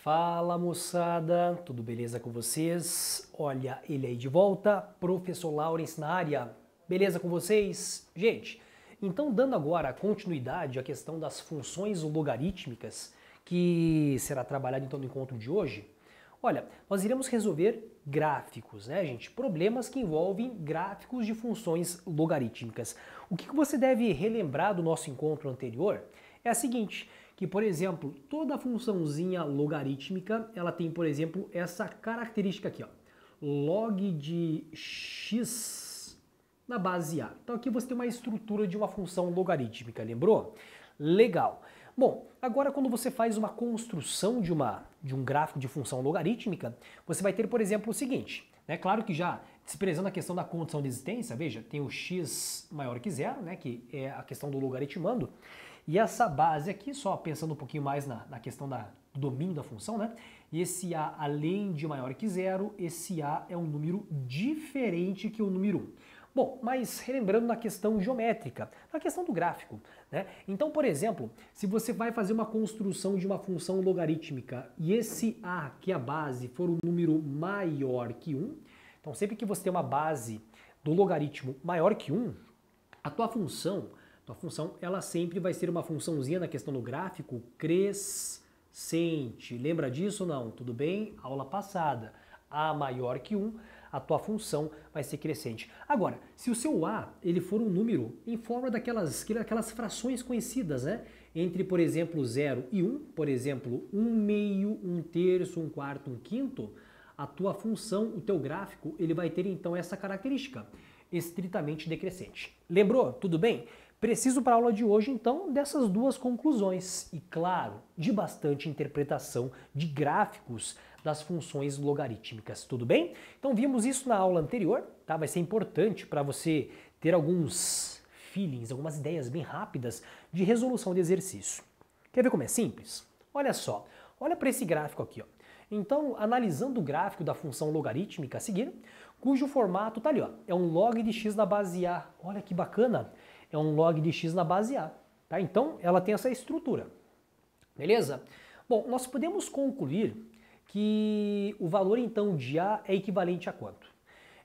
Fala moçada, tudo beleza com vocês? Olha ele aí de volta, Professor Laurence na área, beleza com vocês? Gente, então dando agora continuidade à questão das funções logarítmicas, que será trabalhado então no encontro de hoje, olha, nós iremos resolver gráficos, né gente? Problemas que envolvem gráficos de funções logarítmicas. O que você deve relembrar do nosso encontro anterior é a seguinte, que, por exemplo, toda funçãozinha logarítmica, ela tem, por exemplo, essa característica aqui, ó, log de x na base A. Então aqui você tem uma estrutura de uma função logarítmica, lembrou? Legal. Bom, agora quando você faz uma construção de um gráfico de função logarítmica, você vai ter, por exemplo, o seguinte, né? Claro que já desprezando a questão da condição de existência, veja, tem o x maior que zero, né? Que é a questão do logaritmando, e essa base aqui, só pensando um pouquinho mais na questão do domínio da função, né? E esse A, além de maior que zero, esse A é um número diferente que o número 1. Bom, mas relembrando na questão geométrica, na questão do gráfico, né? Então, por exemplo, se você vai fazer uma construção de uma função logarítmica e esse A, que é a base, for um número maior que 1, então sempre que você tem uma base do logaritmo maior que 1, a tua função ela sempre vai ser uma funçãozinha na questão do gráfico crescente. Lembra disso ou não? Tudo bem? Aula passada. A maior que 1, a tua função vai ser crescente. Agora, se o seu A ele for um número em forma daquelas frações conhecidas, né? Entre, por exemplo, 0 e 1, por exemplo, 1 meio, 1 terço, 1 quarto, 1 quinto, a tua função, o teu gráfico, ele vai ter então essa característica, estritamente decrescente. Lembrou? Tudo bem? Preciso para a aula de hoje, então, dessas duas conclusões e, claro, de bastante interpretação de gráficos das funções logarítmicas, tudo bem? Então vimos isso na aula anterior, tá? Vai ser importante para você ter alguns feelings, algumas ideias bem rápidas de resolução de exercício. Quer ver como é simples? Olha só, olha para esse gráfico aqui, ó. Então, analisando o gráfico da função logarítmica a seguir, cujo formato tá ali, ó, é um log de x na base A. Olha que bacana! É um log de x na base A. Tá? Então, ela tem essa estrutura. Beleza? Bom, nós podemos concluir que o valor, então, de A é equivalente a quanto?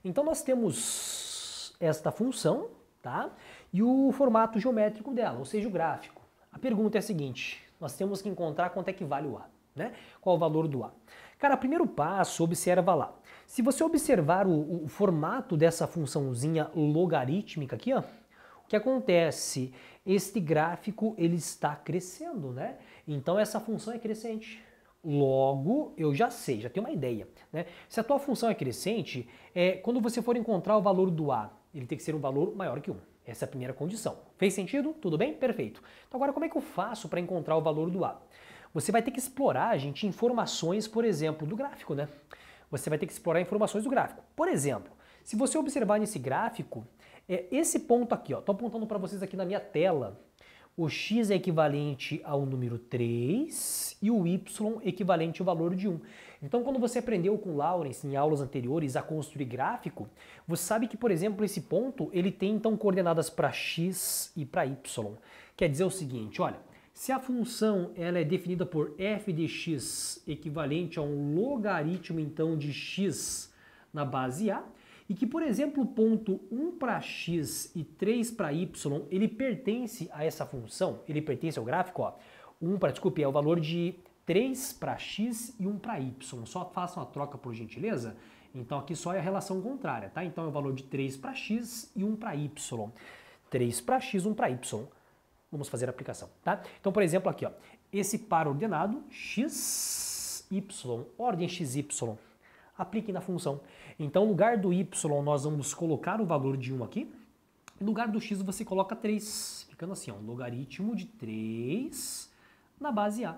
Então, nós temos esta função, tá? E o formato geométrico dela, ou seja, o gráfico. A pergunta é a seguinte, nós temos que encontrar quanto é que vale o A, né? Qual o valor do A? Cara, primeiro passo, observa lá. Se você observar o formato dessa funçãozinha logarítmica aqui, ó, o que acontece? Este gráfico ele está crescendo, né? Então essa função é crescente. Logo, eu já sei, já tenho uma ideia, né? Se a tua função é crescente, quando você for encontrar o valor do A, ele tem que ser um valor maior que 1. Essa é a primeira condição. Fez sentido? Tudo bem? Perfeito. Então agora como é que eu faço para encontrar o valor do A? Você vai ter que explorar, gente, informações, por exemplo, do gráfico, né? Você vai ter que explorar informações do gráfico. Por exemplo, se você observar nesse gráfico, esse ponto aqui, ó, estou apontando para vocês aqui na minha tela, o x é equivalente ao número 3 e o y equivalente ao valor de 1. Então, quando você aprendeu com o Laurence em aulas anteriores a construir gráfico, você sabe que, por exemplo, esse ponto ele tem então coordenadas para x e para y. Quer dizer o seguinte, olha, se a função ela é definida por f de x equivalente a um logaritmo então de x na base A, e que, por exemplo, o ponto 1 para x e 3 para y, ele pertence a essa função, ele pertence ao gráfico, ó, é o valor de 3 para x e 1 para y. Só façam a troca por gentileza. Então aqui só é a relação contrária, tá? Então é o valor de 3 para x e 1 para y. 3 para x, 1 para y. Vamos fazer a aplicação, tá? Então, por exemplo, aqui, ó, esse par ordenado, x, y, ordem xy, aplique na função. Então, no lugar do y, nós vamos colocar o valor de 1 aqui. No lugar do x, você coloca 3. Ficando assim, ó, um logaritmo de 3 na base A.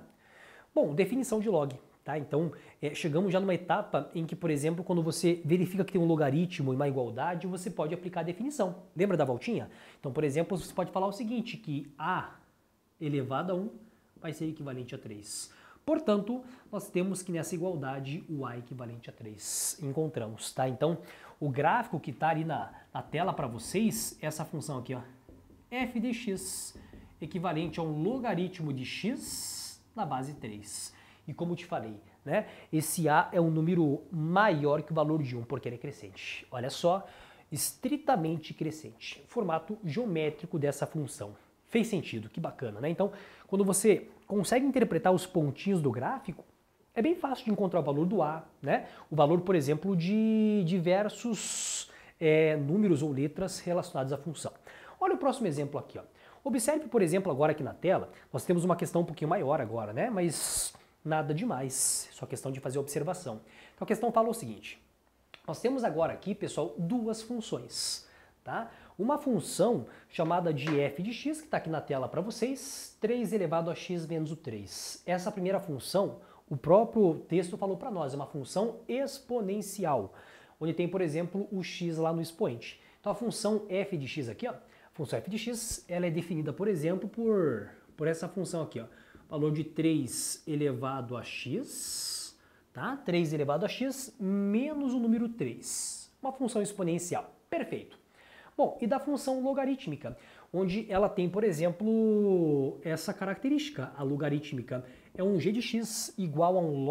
Bom, definição de log. Tá? Então, chegamos já numa etapa em que, por exemplo, quando você verifica que tem um logaritmo e uma igualdade, você pode aplicar a definição. Lembra da voltinha? Então, por exemplo, você pode falar o seguinte, que A elevado a 1 vai ser equivalente a 3. Portanto, nós temos que nessa igualdade o A equivalente a 3. Encontramos, tá? Então, o gráfico que está ali na tela para vocês, essa função aqui, ó, f de x, equivalente a um logaritmo de x na base 3. E como eu te falei, né? Esse A é um número maior que o valor de 1, porque ele é crescente. Olha só, estritamente crescente. Formato geométrico dessa função. Fez sentido, que bacana, né? Então, quando você consegue interpretar os pontinhos do gráfico, é bem fácil de encontrar o valor do A, né? O valor, por exemplo, de diversos números ou letras relacionados à função. Olha o próximo exemplo aqui, ó. Observe, por exemplo, agora aqui na tela, nós temos uma questão um pouquinho maior agora, né? Mas nada demais, só questão de fazer observação. Então a questão fala o seguinte: nós temos agora aqui, pessoal, duas funções, tá? Uma função chamada de f de x, que está aqui na tela para vocês, 3 elevado a x menos o 3. Essa primeira função, o próprio texto falou para nós, é uma função exponencial, onde tem, por exemplo, o x lá no expoente. Então a função f de x aqui, ó, a função f de x, ela é definida, por exemplo, por essa função aqui, ó, valor de 3 elevado a x, tá? 3 elevado a x menos o número 3, uma função exponencial, perfeito. Bom, e da função logarítmica, onde ela tem, por exemplo, essa característica, a logarítmica, é um g de x igual a um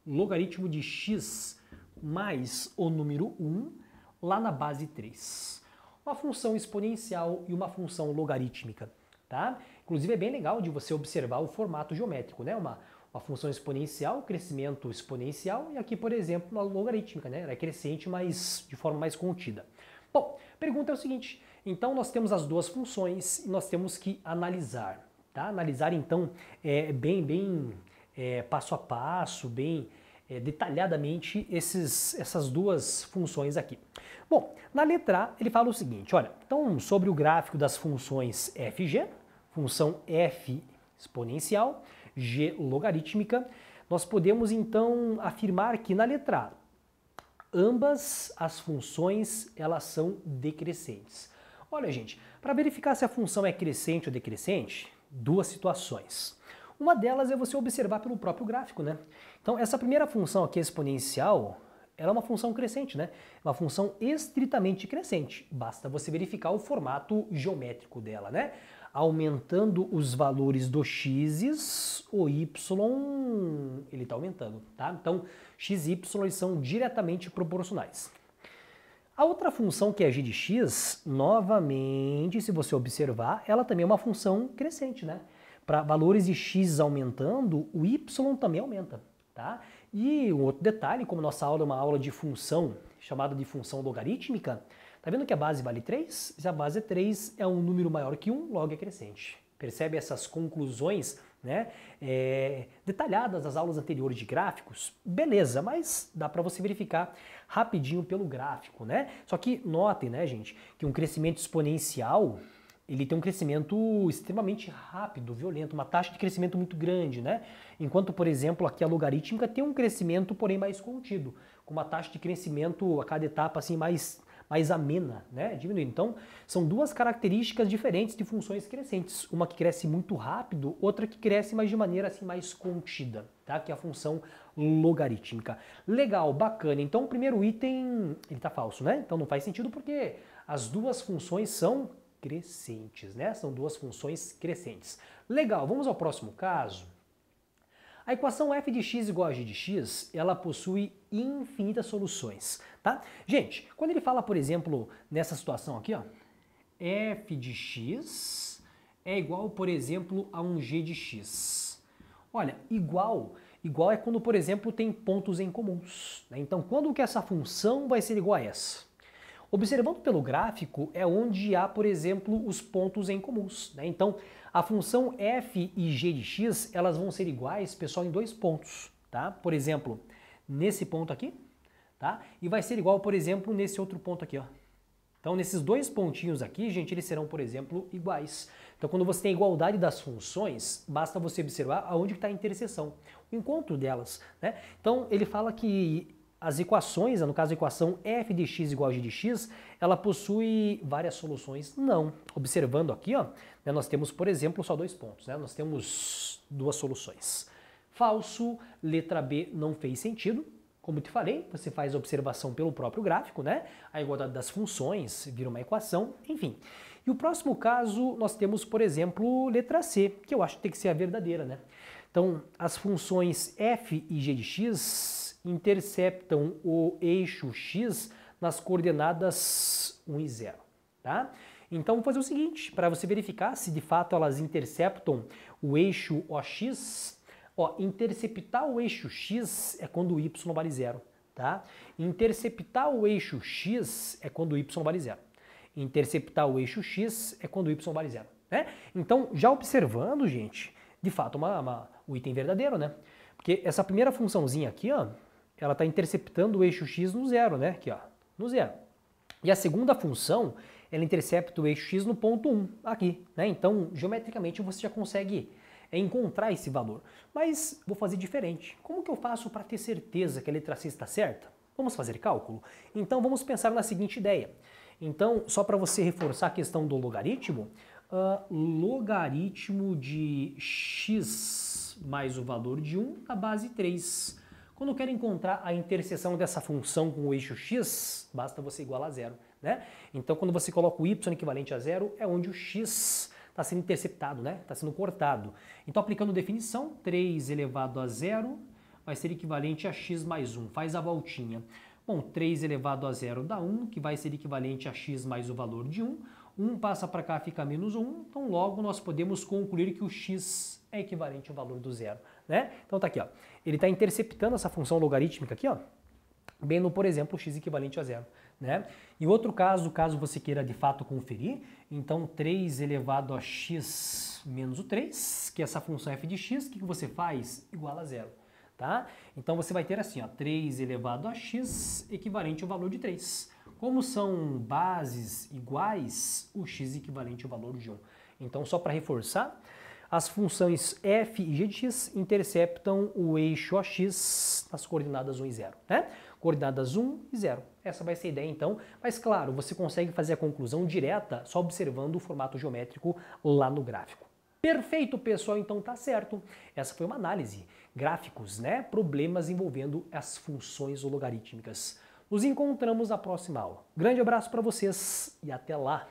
logaritmo de x mais o número 1 lá na base 3. Uma função exponencial e uma função logarítmica, tá? Inclusive é bem legal de você observar o formato geométrico, né? Uma função exponencial, crescimento exponencial, e aqui, por exemplo, uma logarítmica, né? Ela é crescente, mas de forma mais contida. Bom, pergunta é o seguinte, então nós temos as duas funções e nós temos que analisar, tá? Analisar então bem passo a passo, bem detalhadamente essas duas funções aqui. Bom, na letra A ele fala o seguinte, olha, então sobre o gráfico das funções f e g, função f exponencial, g logarítmica, nós podemos então afirmar que na letra A, ambas as funções elas são decrescentes. Olha, gente, para verificar se a função é crescente ou decrescente, duas situações. Uma delas é você observar pelo próprio gráfico, né? Então, essa primeira função aqui, exponencial, ela é uma função crescente, né? Uma função estritamente crescente. Basta você verificar o formato geométrico dela, né? Aumentando os valores do x, o y, ele está aumentando, tá? Então, x e y são diretamente proporcionais. A outra função, que é g de x, novamente, se você observar, ela também é uma função crescente, né? Para valores de x aumentando, o y também aumenta, tá? E um outro detalhe, como nossa aula é uma aula de função, chamada de função logarítmica, tá vendo que a base vale 3? Se a base é 3, é um número maior que 1, logo é crescente. Percebe essas conclusões, né, detalhadas das aulas anteriores de gráficos? Beleza, mas dá para você verificar rapidinho pelo gráfico, né? Só que notem, né, gente, que um crescimento exponencial, ele tem um crescimento extremamente rápido, violento, uma taxa de crescimento muito grande, né? Enquanto, por exemplo, aqui a logarítmica tem um crescimento, porém, mais contido, com uma taxa de crescimento a cada etapa assim mais amena, né? Diminuindo. Então, são duas características diferentes de funções crescentes. Uma que cresce muito rápido, outra que cresce, mas de maneira assim mais contida, tá? Que é a função logarítmica. Legal, bacana. Então, o primeiro item, ele tá falso, né? Então não faz sentido porque as duas funções são crescentes, né? São duas funções crescentes. Legal, vamos ao próximo caso. A equação f de x igual a g de x, ela possui infinitas soluções, tá? Gente, quando ele fala, por exemplo, nessa situação aqui, ó, f de x é igual, por exemplo, a um g de x. Olha, igual é quando, por exemplo, tem pontos em comuns, né? Então, quando que essa função vai ser igual a essa? Observando pelo gráfico é onde há, por exemplo, os pontos em comuns, né? Então, a função f e g de x, elas vão ser iguais, pessoal, em dois pontos, tá? Por exemplo, nesse ponto aqui, tá? E vai ser igual, por exemplo, nesse outro ponto aqui, ó. Então, nesses dois pontinhos aqui, gente, eles serão, por exemplo, iguais. Então, quando você tem a igualdade das funções, basta você observar aonde está a interseção, o encontro delas, né? Então, ele fala que as equações, no caso a equação f de x igual a g de x, ela possui várias soluções? Não. Observando aqui, ó, né, nós temos, por exemplo, só dois pontos, né? Nós temos duas soluções. Falso, letra B não fez sentido. Como te falei, você faz a observação pelo próprio gráfico, né? A igualdade das funções vira uma equação, enfim. E o próximo caso, nós temos, por exemplo, letra C, que eu acho que tem que ser a verdadeira, né? Então, as funções f e g de x interceptam o eixo x nas coordenadas 1 e 0, tá? Então, vou fazer o seguinte, para você verificar se de fato elas interceptam o eixo OX, interceptar o eixo x é quando o y vale 0, tá? Interceptar o eixo x é quando o y vale 0. Interceptar o eixo x é quando o y vale 0, né? Então, já observando, gente, de fato, o item verdadeiro, né? Porque essa primeira funçãozinha aqui, ó, ela está interceptando o eixo x no 0, né? Aqui, ó, no 0. E a segunda função, ela intercepta o eixo x no ponto 1, aqui, né? Então, geometricamente, você já consegue encontrar esse valor. Mas vou fazer diferente. Como que eu faço para ter certeza que a letra C está certa? Vamos fazer cálculo? Então, vamos pensar na seguinte ideia. Então, só para você reforçar a questão do logaritmo, logaritmo de x mais o valor de 1 na base 3. Quando eu quero encontrar a interseção dessa função com o eixo x, basta você igualar a 0, né? Então, quando você coloca o y equivalente a 0, é onde o x está sendo interceptado, né? Está sendo cortado. Então, aplicando definição, 3 elevado a 0 vai ser equivalente a x mais 1. Faz a voltinha. Bom, 3 elevado a 0 dá 1, que vai ser equivalente a x mais o valor de 1. 1 passa para cá, fica menos 1. Então, logo, nós podemos concluir que o x é equivalente ao valor do 0, né? Então, tá aqui, ó. Ele está interceptando essa função logarítmica aqui, ó, bem no, por exemplo, x equivalente a 0, né? E outro caso, caso você queira de fato conferir, então 3 elevado a x menos o 3, que é essa função f de x, o que você faz? Igual a 0, tá? Então você vai ter assim, ó, 3 elevado a x equivalente ao valor de 3. Como são bases iguais, o x equivalente ao valor de 1. Então, só para reforçar, as funções f e g de x interceptam o eixo AX nas coordenadas 1 e 0, né? Coordenadas 1 e 0. Essa vai ser a ideia, então. Mas, claro, você consegue fazer a conclusão direta só observando o formato geométrico lá no gráfico. Perfeito, pessoal, então tá certo. Essa foi uma análise. Gráficos, né? Problemas envolvendo as funções logarítmicas. Nos encontramos na próxima aula. Grande abraço para vocês e até lá!